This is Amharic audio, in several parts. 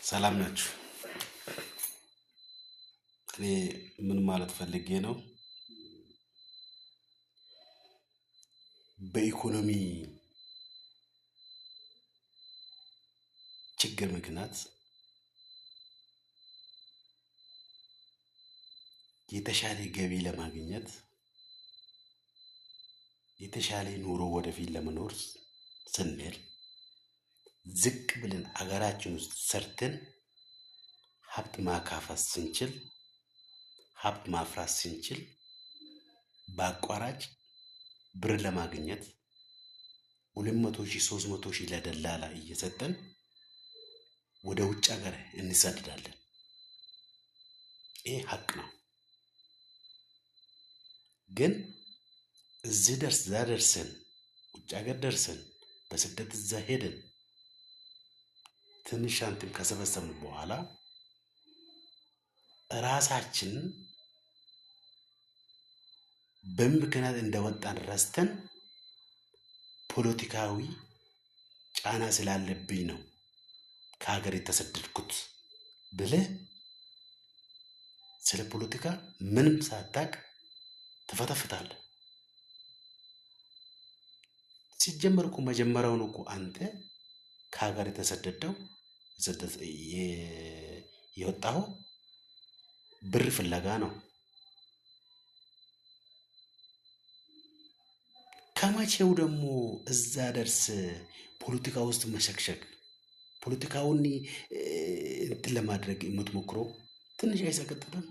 ሰላም ናችሁ። እኔ ምን ማለት ፈልጌ ነው? በኢኮኖሚ ችግር ምክንያት የተሻለ ገቢ ለማግኘት የተሻለ ኑሮ ወደፊት ለመኖር ስንል ዝቅ ብለን አገራችን ውስጥ ሰርተን ሀብት ማካፈስ ስንችል ሀብት ማፍራት ስንችል በአቋራጭ ብር ለማግኘት 200,000 300,000 ለደላላ እየሰጠን ወደ ውጭ ሀገር እንሰደዳለን። ይሄ ሀቅ ነው። ግን እዚህ ደርሰን ውጭ ሀገር ደርሰን በስደት እዛ ሄደን ትንሽ ሳንቲም ከሰበሰብን በኋላ ራሳችን በምን ምክንያት እንደወጣን ረስተን ፖለቲካዊ ጫና ስላለብኝ ነው ከሀገር የተሰደድኩት ብለህ ስለ ፖለቲካ ምንም ሳታውቅ ትፈተፍታለህ። ሲጀመር እኮ መጀመሪያውን እኮ አንተ ከሀገር የተሰደደው የወጣኸው ብር ፍለጋ ነው። ከመቼው ደግሞ እዛ ደርስ ፖለቲካ ውስጥ መሸክሸክ ፖለቲካውን እንትን ለማድረግ የምትሞክረው ትንሽ አይሰቀጥጥም?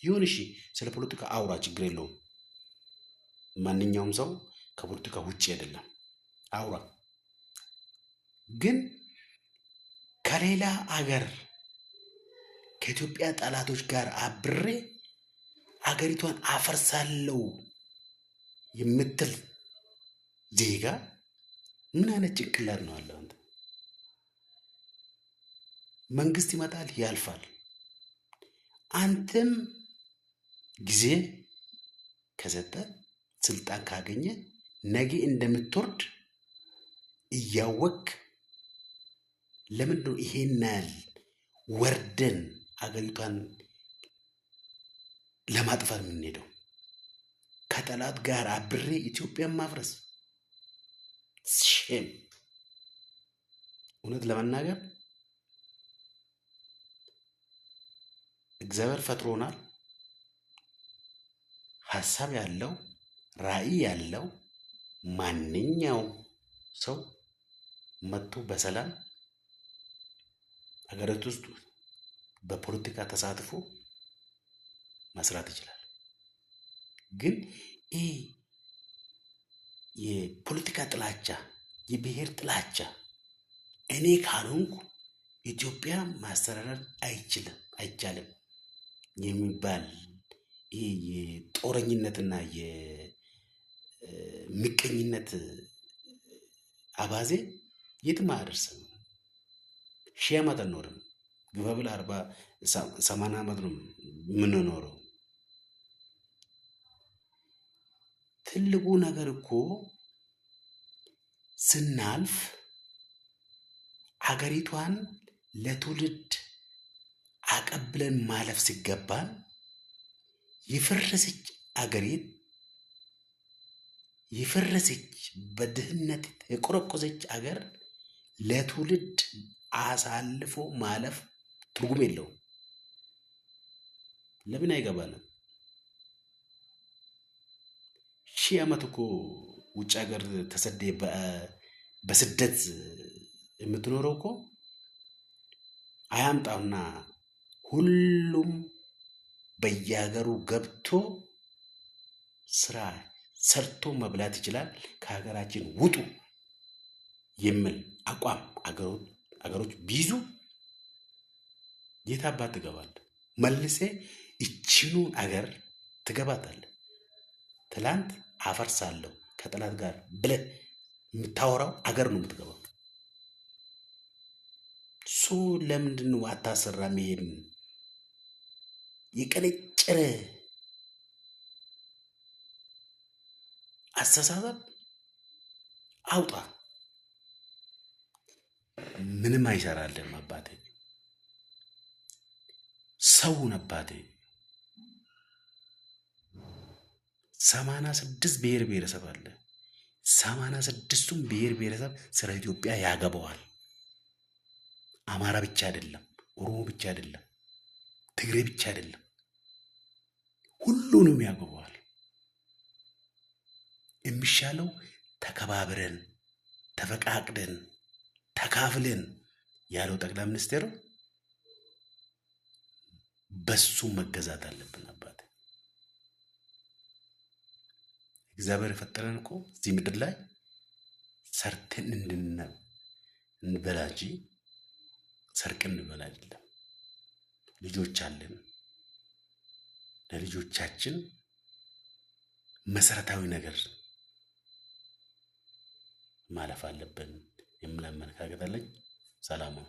ይሁን እሺ፣ ስለ ፖለቲካ አውራ፣ ችግር የለውም። ማንኛውም ሰው ከፖለቲካ ውጭ አይደለም፣ አውራ። ግን ከሌላ አገር ከኢትዮጵያ ጠላቶች ጋር አብሬ አገሪቷን አፈርሳለሁ የምትል ዜጋ ምን አይነት ጭንቅላት ነው አለ? አንተ መንግስት ይመጣል ያልፋል። አንተም ጊዜ ከሰጠ ስልጣን ካገኘ ነገ እንደምትወርድ እያወቅ ለምንድን ነው ይሄን ያህል ወርደን አገሪቷን ለማጥፋት የምንሄደው? ከጠላት ጋር አብሬ ኢትዮጵያን ማፍረስ ሼም። እውነት ለመናገር እግዚአብሔር ፈጥሮናል። ሀሳብ ያለው ራዕይ ያለው ማንኛውም ሰው መጥቶ በሰላም ሀገሪቱ ውስጥ በፖለቲካ ተሳትፎ መስራት ይችላል። ግን ይህ የፖለቲካ ጥላቻ፣ የብሔር ጥላቻ እኔ ካልሆንኩ ኢትዮጵያ ማስተዳደር አይቻልም የሚባል ይህ የጦረኝነትና የምቀኝነት አባዜ የትም አያደርስም። 1000 ዓመት አንኖርም። ግፋ ብለህ 40-80 ዓመት ነው የምንኖረው። ትልቁ ነገር እኮ ስናልፍ አገሪቷን ለትውልድ አቀብለን ማለፍ ሲገባን የፈረሰች አገሬት የፈረሰች በድህነት የቆረቆዘች አገር ለትውልድ አሳልፎ ማለፍ ትርጉም የለውም። ለምን አይገባንም? 1000 ዓመት እኮ ውጭ ሀገር ተሰደ በስደት የምትኖረው እኮ አያምጣውና ሁሉም በየሀገሩ ገብቶ ስራ ሰርቶ መብላት ይችላል፣ ከሀገራችን ውጡ የሚል አቋም አገሮች ቢይዙ የት አባት ትገባለህ? መልሴ እችኑ አገር ትገባታለህ። ትላንት አፈርሳለሁ ከጠላት ጋር ብለህ የምታወራው አገር ነው የምትገባው። ሶ ለምንድን ነው አታሰራም? ይሄን የቀነጨረ አስተሳሰብ አውጣ። ምንም አይሰራልም አባቴ። ሰውን አባቴ 86 ብሔር ብሔረሰብ አለ። 86ቱም ብሔር ብሔረሰብ ስለ ኢትዮጵያ ያገባዋል። አማራ ብቻ አይደለም፣ ኦሮሞ ብቻ አይደለም፣ ትግሬ ብቻ አይደለም፣ ሁሉንም ያገባዋል። የሚሻለው ተከባብረን ተፈቃቅደን ተካፍለን ያለው ጠቅላይ ሚኒስትሩ በሱ መገዛት አለብን አባቴ። እግዚአብሔር የፈጠረን እኮ እዚህ ምድር ላይ ሰርተን እንበላ እንጂ ሰርቀን እንበላ አይደለም። ልጆች አለን። ለልጆቻችን መሰረታዊ ነገር ማለፍ አለብን የሚል አመለካከት አለኝ። ሰላም ነው።